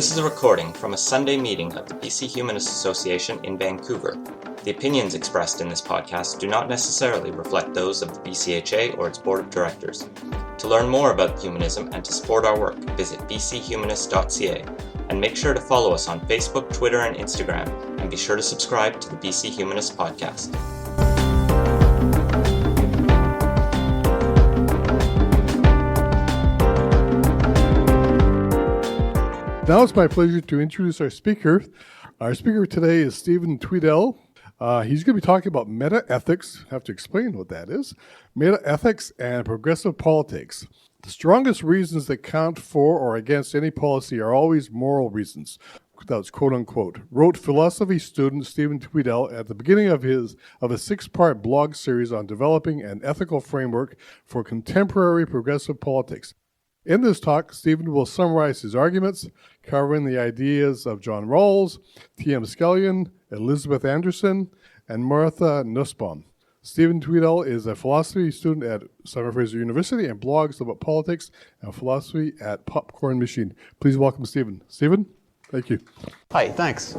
This is a recording from a Sunday meeting of the BC Humanist Association in Vancouver. The opinions expressed in this podcast do not necessarily reflect those of the BCHA or its board of directors. To learn more about humanism and to support our work, visit bchumanist.ca, and make sure to follow us on Facebook, Twitter, and Instagram, and be sure to subscribe to the BC Humanist podcast. Now it's my pleasure to introduce our speaker. Our speaker today is Stephen Tweedale. He's going to be talking about meta-ethics. I have to explain what that is. Meta-ethics and progressive politics. The strongest reasons that count for or against any policy are always moral reasons. That's quote unquote. Wrote philosophy student Stephen Tweedale at the beginning of a 6-part blog series on developing an ethical framework for contemporary progressive politics. In this talk, Stephen will summarize his arguments, covering the ideas of John Rawls, T.M. Scanlon, Elizabeth Anderson, and Martha Nussbaum. Stephen Tweedale is a philosophy student at Simon Fraser University and blogs about politics and philosophy at Popcorn Machine. Please welcome Stephen. Stephen, thank you. Hi, thanks.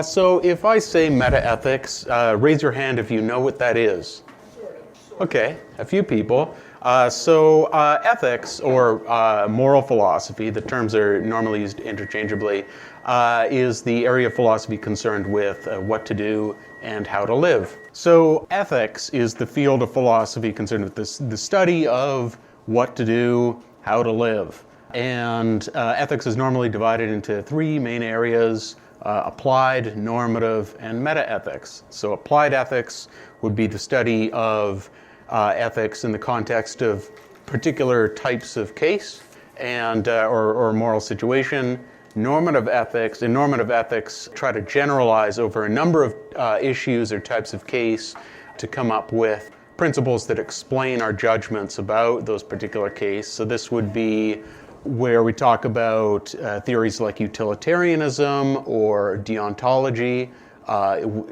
So if I say meta-ethics, raise your hand if you know what that is. Okay, a few people. Ethics, or moral philosophy, the terms are normally used interchangeably, is the area of philosophy concerned with what to do and how to live. So ethics is the field of philosophy concerned with the study of what to do, how to live. And ethics is normally divided into 3 main areas: applied, normative, and meta-ethics. So applied ethics would be the study of ethics in the context of particular types of case and or moral situation. Normative ethics try to generalize over a number of issues or types of case to come up with principles that explain our judgments about those particular case. So this would be where we talk about theories like utilitarianism or deontology.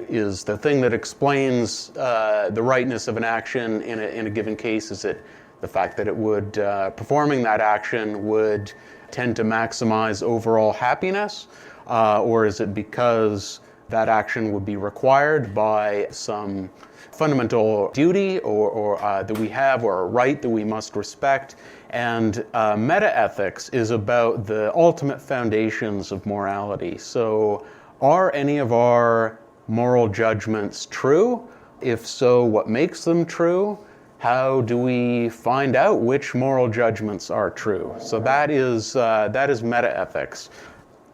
Is the thing that explains the rightness of an action in a given case, is it the fact that it would, performing that action would tend to maximize overall happiness, or is it because that action would be required by some fundamental duty or that we have, or a right that we must respect? And meta-ethics is about the ultimate foundations of morality. So are any of our moral judgments true? If so, what makes them true? How do we find out which moral judgments are true? So that is meta-ethics.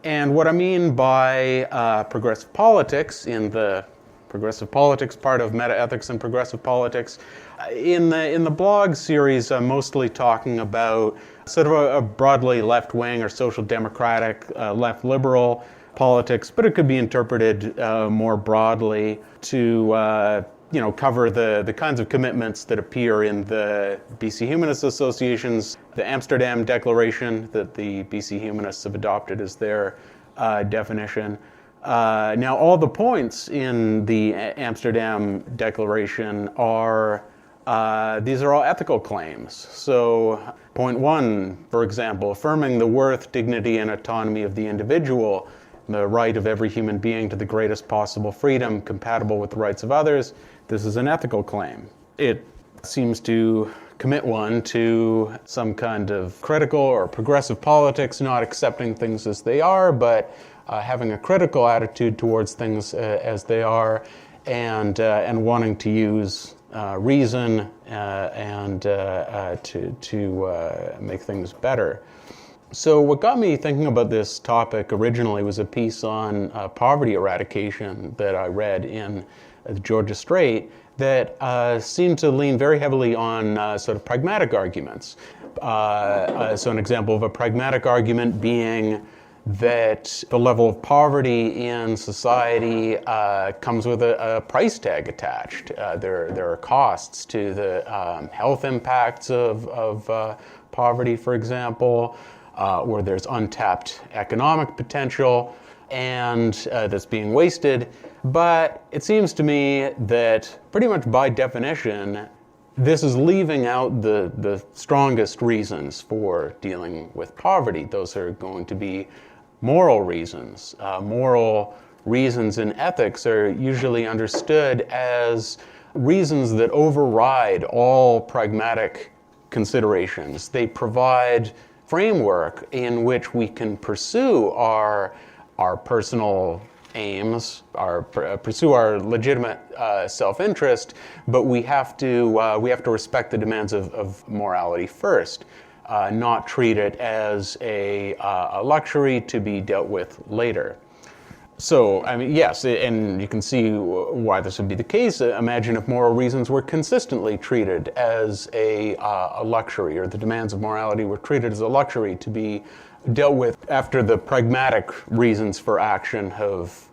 And what I mean by progressive politics, in the progressive politics part of meta-ethics and progressive politics, in the blog series, I'm mostly talking about sort of a broadly left-wing or social democratic, left-liberal politics, but it could be interpreted more broadly to cover the kinds of commitments that appear in the BC Humanist Association's, the Amsterdam Declaration that the BC Humanists have adopted as their definition. Now, all the points in the Amsterdam Declaration are these are all ethical claims. So point 1, for example, affirming the worth, dignity, and autonomy of the individual, the right of every human being to the greatest possible freedom compatible with the rights of others. This is an ethical claim. It seems to commit one to some kind of critical or progressive politics, not accepting things as they are, but having a critical attitude towards things as they are, and wanting to use reason to make things better. So what got me thinking about this topic originally was a piece on poverty eradication that I read in the Georgia Straight that seemed to lean very heavily on sort of pragmatic arguments. So an example of a pragmatic argument being that the level of poverty in society comes with a price tag attached. There are costs to the health impacts of poverty, for example, where there's untapped economic potential and that's being wasted. But it seems to me that pretty much by definition, this is leaving out the strongest reasons for dealing with poverty. Those are going to be moral reasons. Moral reasons in ethics are usually understood as reasons that override all pragmatic considerations. They provide framework in which we can pursue our personal aims, pursue our legitimate self-interest, but we have to respect the demands of morality first, not treat it as a luxury to be dealt with later. So, I mean, yes, and you can see why this would be the case. Imagine if moral reasons were consistently treated as a luxury, or the demands of morality were treated as a luxury to be dealt with after the pragmatic reasons for action have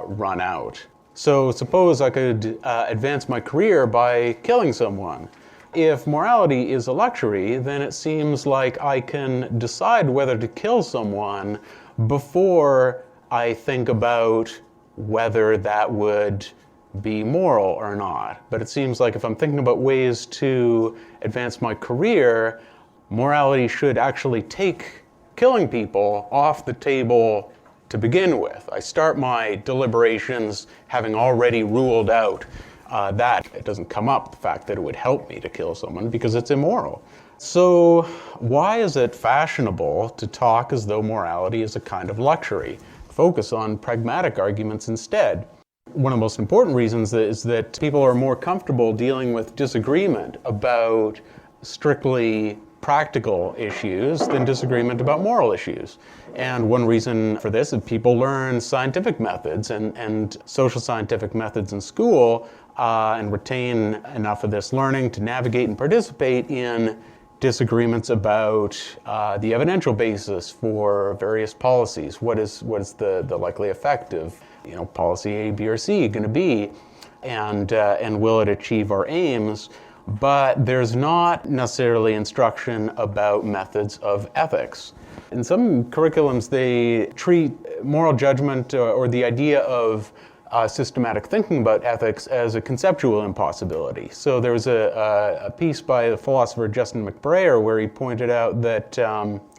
run out. So suppose I could advance my career by killing someone. If morality is a luxury, then it seems like I can decide whether to kill someone before I think about whether that would be moral or not. But it seems like if I'm thinking about ways to advance my career, morality should actually take killing people off the table to begin with. I start my deliberations having already ruled out that. It doesn't come up, the fact that it would help me to kill someone, because it's immoral. So why is it fashionable to talk as though morality is a kind of luxury? Focus on pragmatic arguments instead. One of the most important reasons is that people are more comfortable dealing with disagreement about strictly practical issues than disagreement about moral issues. And one reason for this is people learn scientific methods and social scientific methods in school and retain enough of this learning to navigate and participate in disagreements about the evidential basis for various policies. What is the likely effect of policy A, B, or C going to be, and will it achieve our aims? But there's not necessarily instruction about methods of ethics. In some curriculums, they treat moral judgment or the idea of systematic thinking about ethics as a conceptual impossibility. So there was a piece by the philosopher Justin McBrayer where he pointed out that,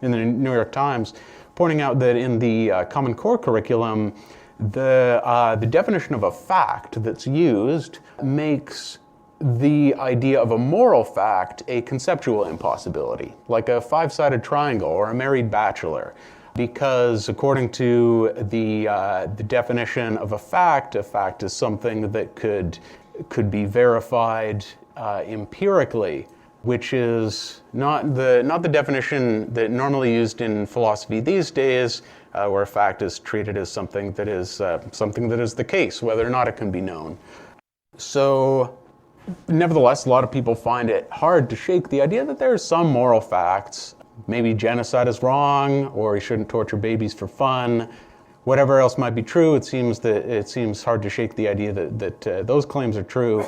in the New York Times, pointing out that in the Common Core curriculum, the definition of a fact that's used makes the idea of a moral fact a conceptual impossibility, like a five-sided triangle or a married bachelor. Because according to the definition of a fact is something that could be verified empirically, which is not the definition that normally used in philosophy these days, where a fact is treated as something that is the case, whether or not it can be known. So, nevertheless, a lot of people find it hard to shake the idea that there are some moral facts. Maybe genocide is wrong, or you shouldn't torture babies for fun. Whatever else might be true, it seems hard to shake the idea that those claims are true.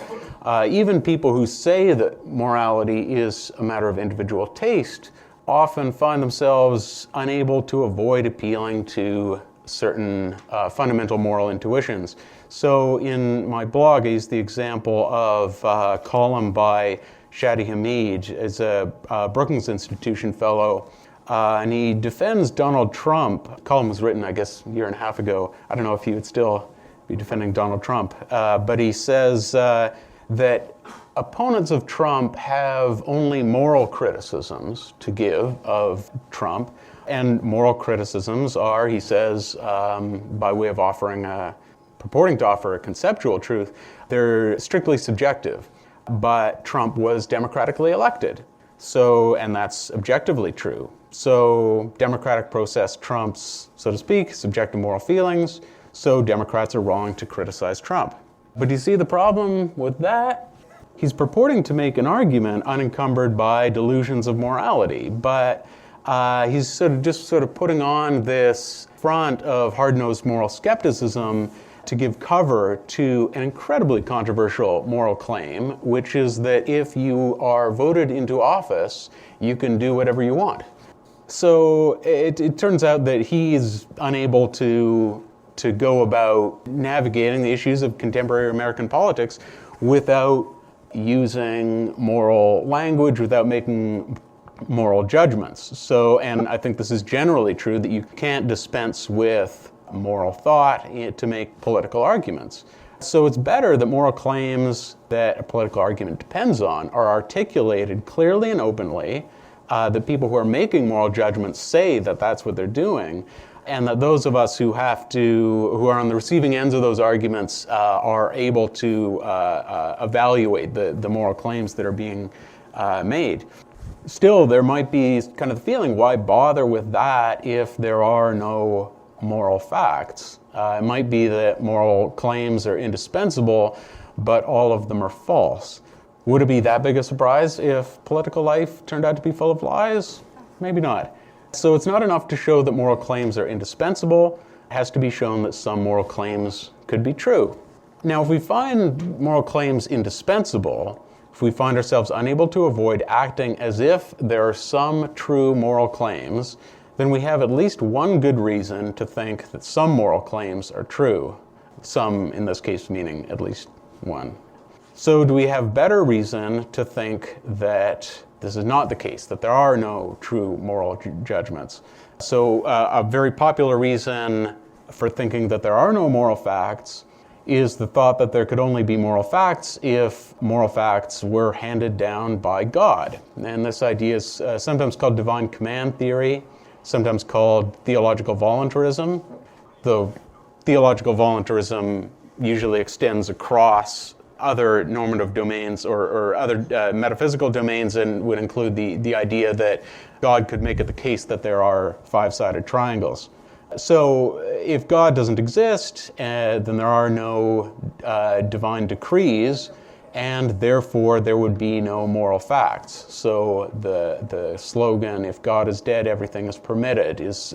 Even people who say that morality is a matter of individual taste often find themselves unable to avoid appealing to certain fundamental moral intuitions. So in my blog, I use the example of a column by Shadi Hamid, is a Brookings Institution fellow, and he defends Donald Trump. The column was written, I guess, a year and a half ago. I don't know if he would still be defending Donald Trump, but he says that opponents of Trump have only moral criticisms to give of Trump, and moral criticisms are, he says, by way of purporting to offer a conceptual truth, they're strictly subjective. But Trump was democratically elected, and that's objectively true. So democratic process trumps, so to speak, subjective moral feelings, so Democrats are wrong to criticize Trump. But do you see the problem with that? He's purporting to make an argument unencumbered by delusions of morality, but he's sort of putting on this front of hard-nosed moral skepticism to give cover to an incredibly controversial moral claim, which is that if you are voted into office, you can do whatever you want. So it turns out that he's unable to go about navigating the issues of contemporary American politics without using moral language, without making moral judgments. So, and I think this is generally true, that you can't dispense with moral thought to make political arguments. So it's better that moral claims that a political argument depends on are articulated clearly and openly, that people who are making moral judgments say that that's what they're doing, and that those of us who are on the receiving ends of those arguments are able to evaluate the moral claims that are being made. Still, there might be kind of the feeling, why bother with that if there are no moral facts? It might be that moral claims are indispensable, but all of them are false. Would it be that big a surprise if political life turned out to be full of lies? Maybe not. So it's not enough to show that moral claims are indispensable. It has to be shown that some moral claims could be true. Now, if we find moral claims indispensable, if we find ourselves unable to avoid acting as if there are some true moral claims, then we have at least one good reason to think that some moral claims are true. Some, in this case, meaning at least one. So do we have better reason to think that this is not the case, that there are no true moral judgments? So a very popular reason for thinking that there are no moral facts is the thought that there could only be moral facts if moral facts were handed down by God. And this idea is sometimes called divine command theory, sometimes called theological voluntarism, though theological voluntarism usually extends across other normative domains or other metaphysical domains, and would include the idea that God could make it the case that there are five-sided triangles. So if God doesn't exist, then there are no divine decrees, and therefore there would be no moral facts. So the slogan, "If God is dead, everything is permitted," is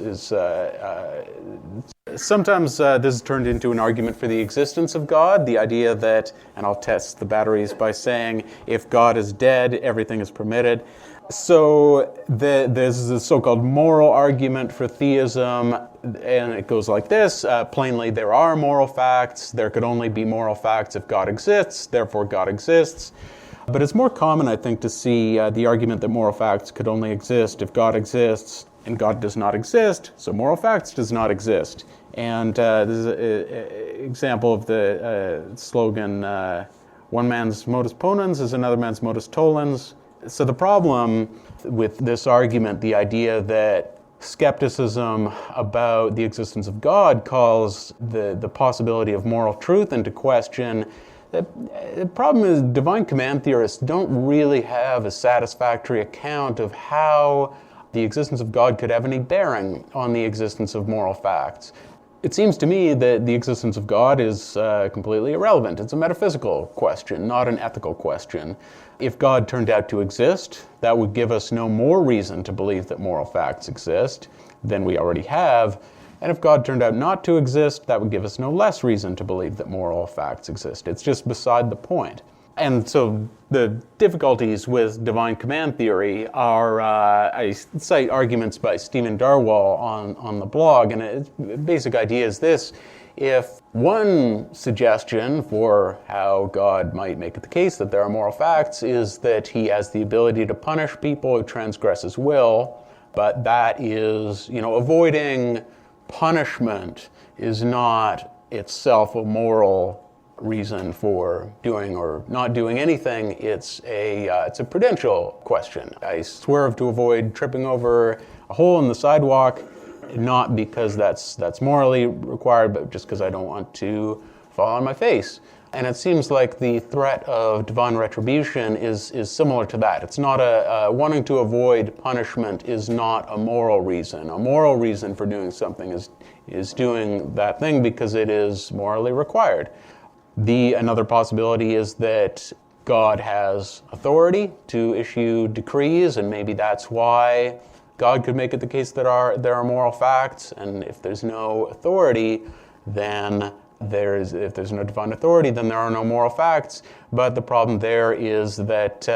sometimes this is turned into an argument for the existence of God, the idea that, and I'll test the batteries by saying, if God is dead, everything is permitted. So there's the so-called moral argument for theism, and it goes like this. Plainly, there are moral facts. There could only be moral facts if God exists, therefore God exists. But it's more common, I think, to see the argument that moral facts could only exist if God exists, and God does not exist, so moral facts does not exist. And this is an example of the slogan, one man's modus ponens is another man's modus tollens. So the problem with this argument, the idea that skepticism about the existence of God calls the possibility of moral truth into question, the problem is divine command theorists don't really have a satisfactory account of how the existence of God could have any bearing on the existence of moral facts. It seems to me that the existence of God is completely irrelevant. It's a metaphysical question, not an ethical question. If God turned out to exist, that would give us no more reason to believe that moral facts exist than we already have. And if God turned out not to exist, that would give us no less reason to believe that moral facts exist. It's just beside the point. And so the difficulties with divine command theory are, I cite arguments by Stephen Darwall on the blog, and its basic idea is this: if one suggestion for how God might make it the case that there are moral facts is that he has the ability to punish people who transgress his will, but that is, avoiding punishment is not itself a moral reason for doing or not doing anything. It's a prudential question. I swerve to avoid tripping over a hole in the sidewalk, not because that's morally required, but just because I don't want to fall on my face. And it seems like the threat of divine retribution is similar to that. It's not wanting to avoid punishment is not a moral reason. A moral reason for doing something is doing that thing because it is morally required. Another possibility is that God has authority to issue decrees, and maybe that's why God could make it the case that there are moral facts. And if there's no authority, then if there's no divine authority, then there are no moral facts. But the problem there is that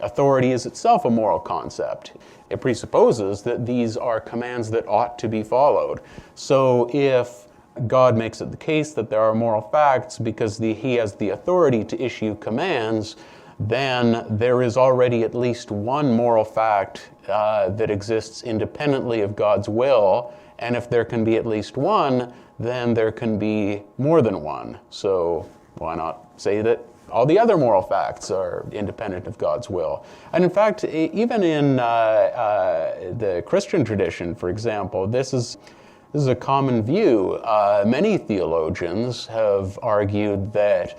authority is itself a moral concept. It presupposes that these are commands that ought to be followed. So if God makes it the case that there are moral facts because he has the authority to issue commands, then there is already at least one moral fact that exists independently of God's will. And if there can be at least one, then there can be more than one. So why not say that all the other moral facts are independent of God's will? And in fact, even in the Christian tradition, for example, this is a common view. Many theologians have argued that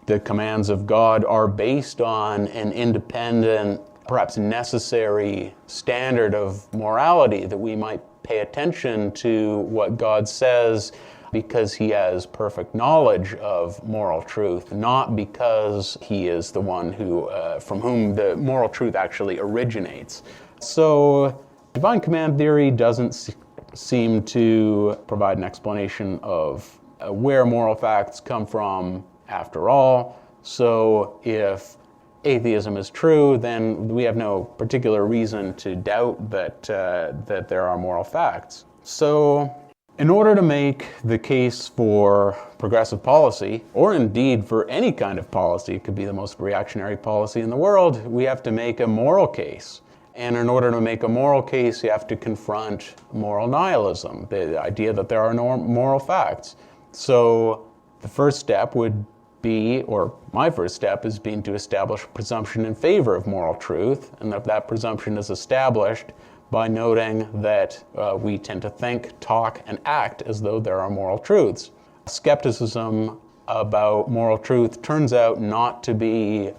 the commands of God are based on an independent, perhaps necessary standard of morality, that we might pay attention to what God says because he has perfect knowledge of moral truth, not because he is the one who, from whom the moral truth actually originates. So divine command theory doesn't seem to provide an explanation of where moral facts come from after all. So if atheism is true, then we have no particular reason to doubt that there are moral facts. So in order to make the case for progressive policy, or indeed for any kind of policy, it could be the most reactionary policy in the world, we have to make a moral case. And in order to make a moral case, you have to confront moral nihilism, the idea that there are no moral facts. So the first step would be, or my first step is being to establish a presumption in favor of moral truth, and that presumption is established by noting that we tend to think, talk, and act as though there are moral truths. Skepticism about moral truth turns out not to be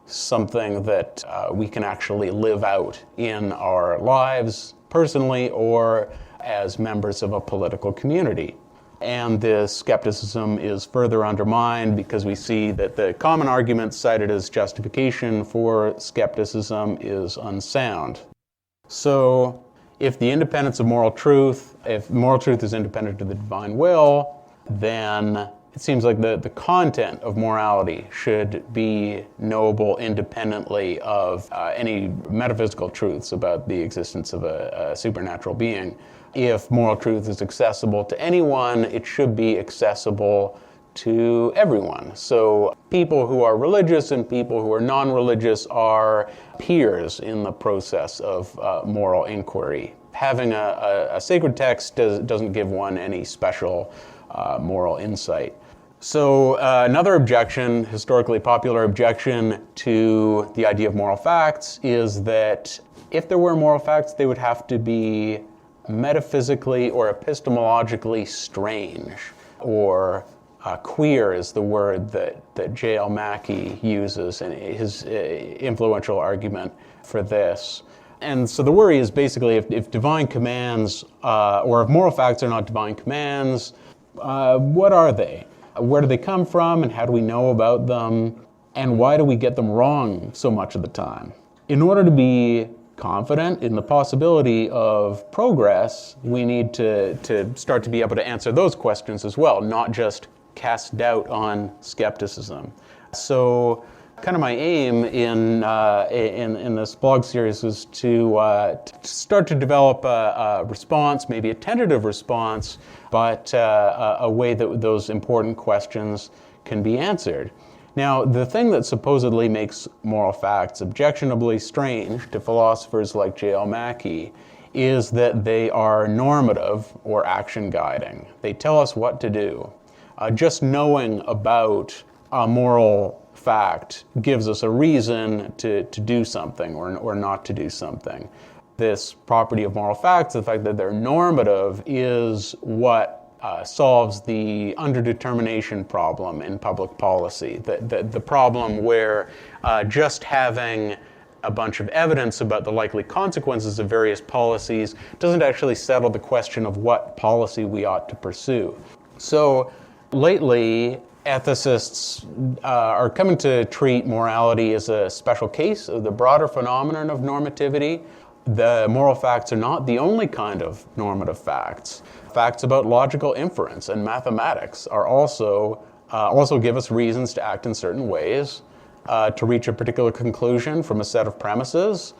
something that we can actually live out in our lives personally or as members of a political community. And this skepticism is further undermined because we see that the common argument cited as justification for skepticism is unsound. So if the independence of moral truth, if moral truth is independent of the divine will, then it seems like the content of morality should be knowable independently of any metaphysical truths about the existence of a supernatural being. If moral truth is accessible to anyone, it should be accessible to everyone. So people who are religious and people who are non-religious are peers in the process of moral inquiry. Having a sacred text doesn't give one any special moral insight. So another objection, historically popular objection to the idea of moral facts, is that if there were moral facts, they would have to be metaphysically or epistemologically strange, or queer is the word that J.L. Mackie uses in his influential argument for this. And so the worry is basically if divine commands, or if moral facts are not divine commands, what are they? Where do they come from, and how do we know about them? And why do we get them wrong so much of the time? In order to be confident in the possibility of progress, we need to start to be able to answer those questions as well, not just cast doubt on skepticism. So kind of my aim in this blog series is to start to develop a response, maybe a tentative response, but a way that those important questions can be answered. Now, the thing that supposedly makes moral facts objectionably strange to philosophers like J.L. Mackie is that they are normative or action guiding. They tell us what to do. Just knowing about a moral fact gives us a reason to do something or not to do something. This property of moral facts, the fact that they're normative, is what solves the underdetermination problem in public policy. The problem where just having a bunch of evidence about the likely consequences of various policies doesn't actually settle the question of what policy we ought to pursue. So lately, ethicists are coming to treat morality as a special case of the broader phenomenon of normativity. The moral facts are not the only kind of normative facts. Facts about logical inference and mathematics are also give us reasons to act in certain ways, to reach a particular conclusion from a set of premises,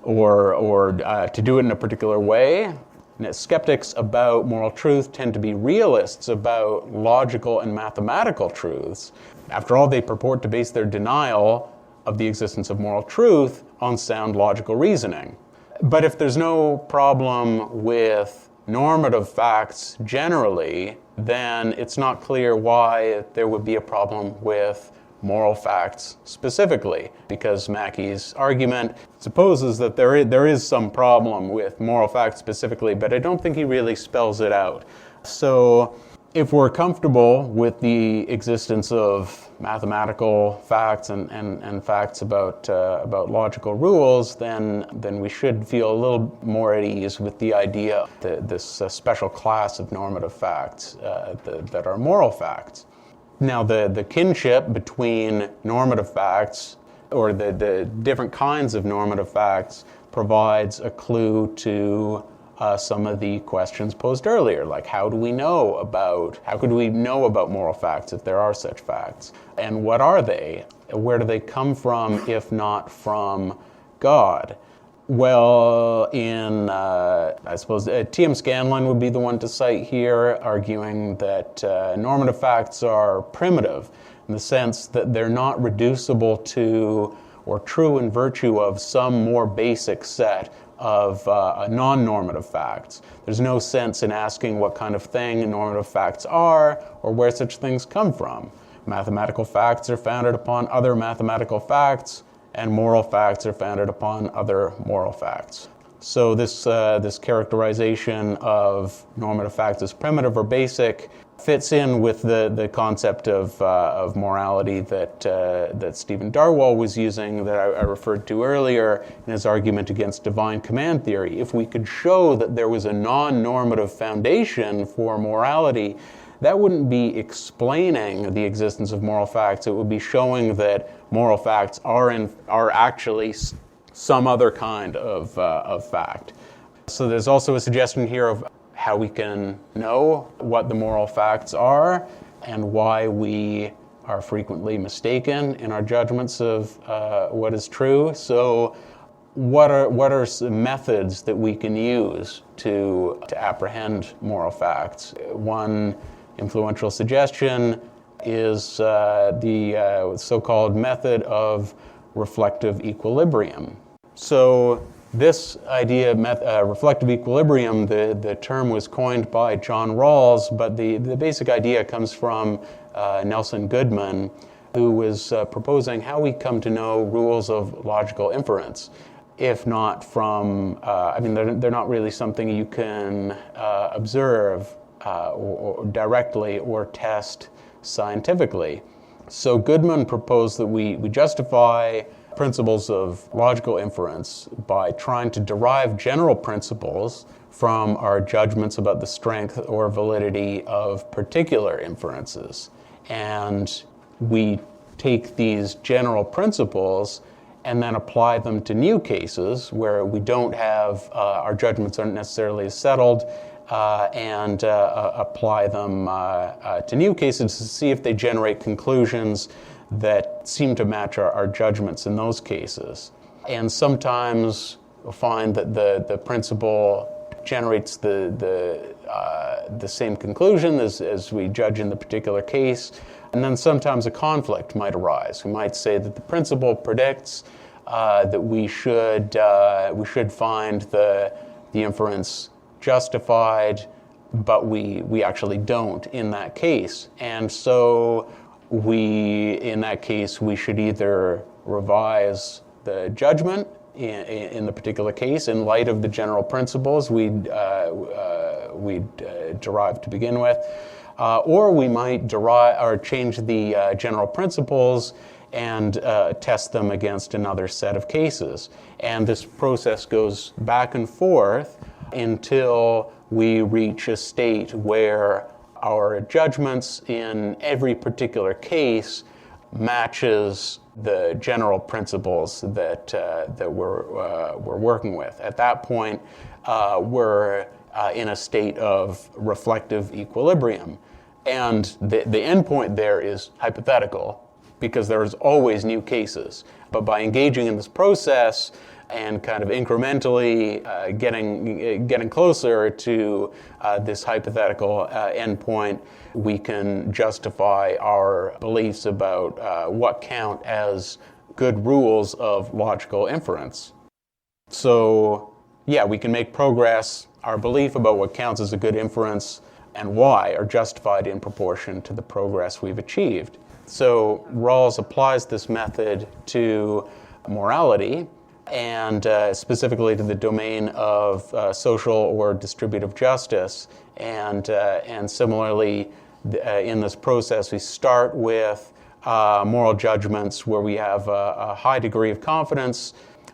or to do it in a particular way. And skeptics about moral truth tend to be realists about logical and mathematical truths. After all, they purport to base their denial of the existence of moral truth on sound logical reasoning. But if there's no problem with normative facts generally, then it's not clear why there would be a problem with moral facts specifically, because Mackey's argument supposes that there is some problem with moral facts specifically, but I don't think he really spells it out. So if we're comfortable with the existence of mathematical facts and facts about logical rules, then we should feel a little more at ease with the idea that this special class of normative facts that are moral facts. Now, the kinship between normative facts, or the different kinds of normative facts, provides a clue to some of the questions posed earlier, like how could we know about moral facts if there are such facts? And what are they? Where do they come from if not from God? Well, I suppose T.M. Scanlon would be the one to cite here, arguing that normative facts are primitive in the sense that they're not reducible to or true in virtue of some more basic set of non-normative facts. There's no sense in asking what kind of thing normative facts are or where such things come from. Mathematical facts are founded upon other mathematical facts, and moral facts are founded upon other moral facts. So this characterization of normative facts as primitive or basic fits in with the concept of morality that Stephen Darwall was using, that I referred to earlier in his argument against divine command theory. If we could show that there was a non-normative foundation for morality, that wouldn't be explaining the existence of moral facts. It would be showing that moral facts are actually some other kind of fact. So there's also a suggestion here of how we can know what the moral facts are and why we are frequently mistaken in our judgments of what is true. So what are some methods that we can use to apprehend moral facts? One influential suggestion is the so-called method of reflective equilibrium. So this idea, reflective equilibrium, the term was coined by John Rawls, but the basic idea comes from Nelson Goodman, who was proposing how we come to know rules of logical inference, if not from, they're not really something you can observe or directly or test scientifically. So Goodman proposed that we justify principles of logical inference by trying to derive general principles from our judgments about the strength or validity of particular inferences. And we take these general principles and then apply them to new cases where we don't have, our judgments aren't necessarily settled, and apply them to new cases to see if they generate conclusions that seem to match our judgments in those cases. And sometimes we'll find that the principle generates the same conclusion as we judge in the particular case. And then sometimes a conflict might arise. We might say that the principle predicts that we should find the inference justified, but we actually don't in that case. And so in that case, we should either revise the judgment in the particular case in light of the general principles we'd derived to begin with, or we might change the general principles and test them against another set of cases. And this process goes back and forth until we reach a state where our judgments in every particular case matches the general principles that we're working with. At that point, we're in a state of reflective equilibrium. And the end point there is hypothetical, because there's always new cases. But by engaging in this process and kind of incrementally getting closer to this hypothetical endpoint, we can justify our beliefs about what count as good rules of logical inference. So, yeah, we can make progress. Our belief about what counts as a good inference and why are justified in proportion to the progress we've achieved. So Rawls applies this method to morality, and specifically to the domain of social or distributive justice. And similarly, in this process, we start with moral judgments where we have a high degree of confidence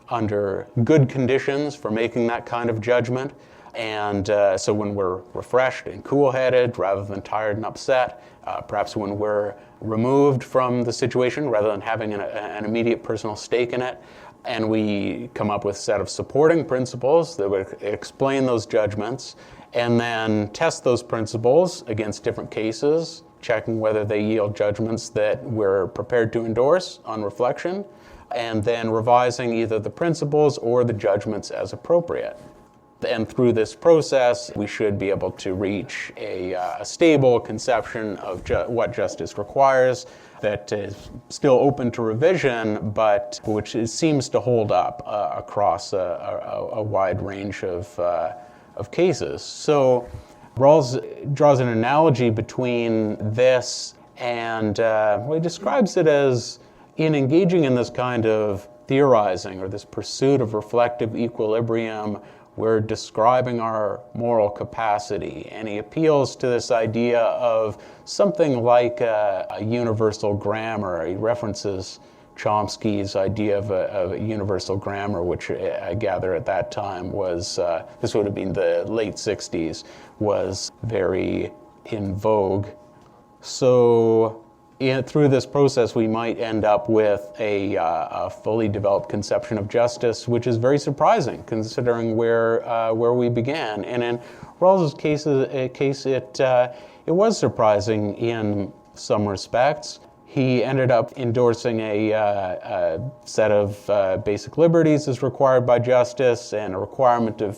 under good conditions for making that kind of judgment. And so when we're refreshed and cool-headed rather than tired and upset, perhaps when we're removed from the situation rather than having an immediate personal stake in it, and we come up with a set of supporting principles that would explain those judgments, and then test those principles against different cases, checking whether they yield judgments that we're prepared to endorse on reflection, and then revising either the principles or the judgments as appropriate. And through this process, we should be able to reach a stable conception of what justice requires that is still open to revision, but which seems to hold up across a wide range of cases. So Rawls draws an analogy between this and he describes it as in engaging in this kind of theorizing or this pursuit of reflective equilibrium, we're describing our moral capacity. And he appeals to this idea of something like a universal grammar. He references Chomsky's idea of a universal grammar, which I gather at that time was, this would have been the late 60s, was very in vogue. So through this process, we might end up with a fully developed conception of justice, which is very surprising considering where we began. And in Rawls's case, it was surprising in some respects. He ended up endorsing a set of basic liberties as required by justice and a requirement of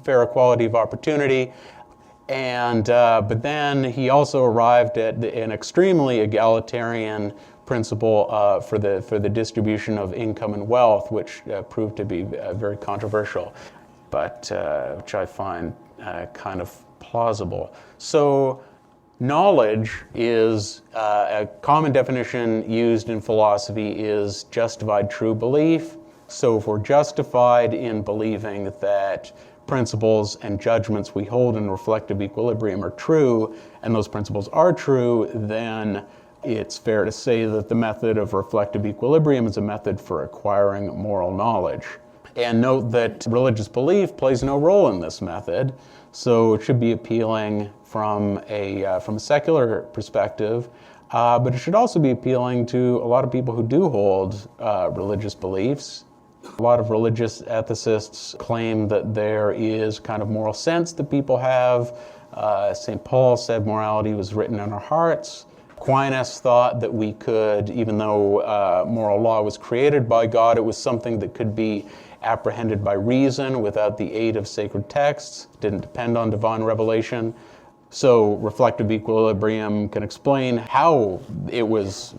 fair equality of opportunity. And but then he also arrived at an extremely egalitarian principle for the distribution of income and wealth, which proved to be very controversial, but which I find kind of plausible. So knowledge is a common definition used in philosophy is justified true belief. So if we're justified in believing that principles and judgments we hold in reflective equilibrium are true, and those principles are true, then it's fair to say that the method of reflective equilibrium is a method for acquiring moral knowledge. And note that religious belief plays no role in this method, so it should be appealing from a secular perspective, but it should also be appealing to a lot of people who do hold religious beliefs. A lot of religious ethicists claim that there is kind of moral sense that people have. St. Paul said morality was written in our hearts. Aquinas thought that we could, even though moral law was created by God, it was something that could be apprehended by reason without the aid of sacred texts. It didn't depend on divine revelation. So reflective equilibrium can explain how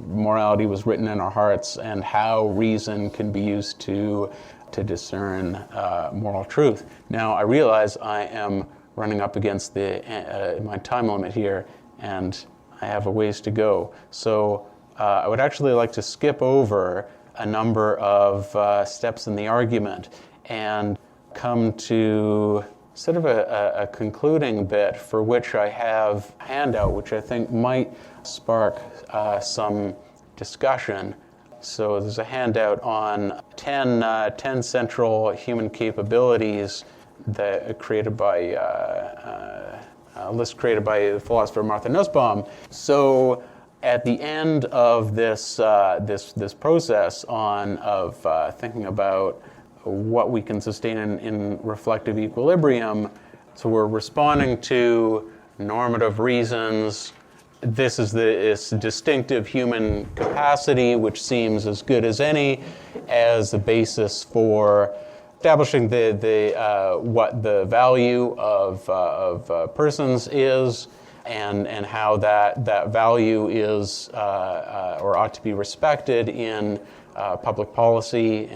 morality was written in our hearts and how reason can be used to discern moral truth. Now, I realize I am running up against my time limit here, and I have a ways to go. So I would actually like to skip over a number of steps in the argument and come to sort of a concluding bit for which I have a handout, which I think might spark some discussion. So there's a handout on 10 central human capabilities that created by a list created by the philosopher Martha Nussbaum. So at the end of this process of thinking about what we can sustain in reflective equilibrium, so we're responding to normative reasons. This is this distinctive human capacity, which seems as good as any, as the basis for establishing what the value of persons is. and how that value is or ought to be respected in public policy,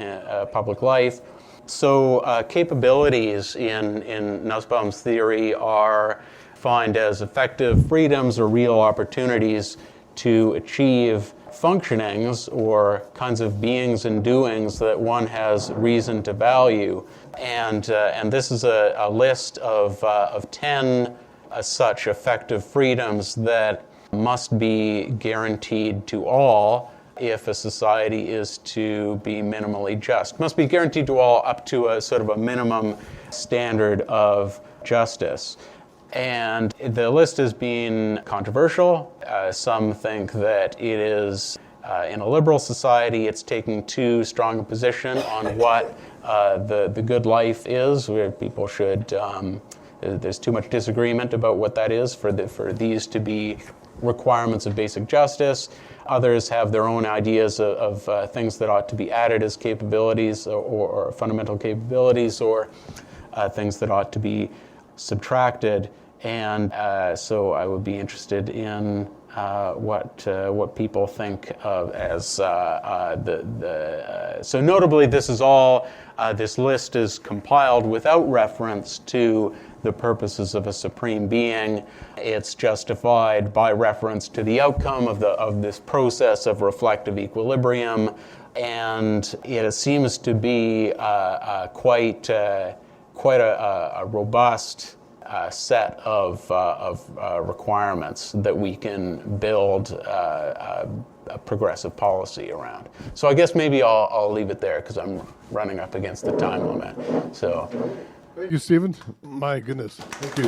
public life. So capabilities in Nussbaum's theory are defined as effective freedoms or real opportunities to achieve functionings or kinds of beings and doings that one has reason to value. And this is a list of 10 such effective freedoms that must be guaranteed to all if a society is to be minimally just. Must be guaranteed to all up to a sort of a minimum standard of justice. And the list has been controversial. Some think that it is, in a liberal society, it's taking too strong a position on what the good life is, where people should, there's too much disagreement about what that is for these to be requirements of basic justice. Others have their own ideas of things that ought to be added as capabilities or fundamental capabilities, or things that ought to be subtracted. And so I would be interested in what people think of as so notably this is all, this list is compiled without reference to the purposes of a supreme being. It's justified by reference to the outcome of this process of reflective equilibrium, and it seems to be quite a robust set of requirements that we can build a progressive policy around. So I guess maybe I'll leave it there because I'm running up against the time limit. So. Thank you, Stephen. My goodness. Thank you.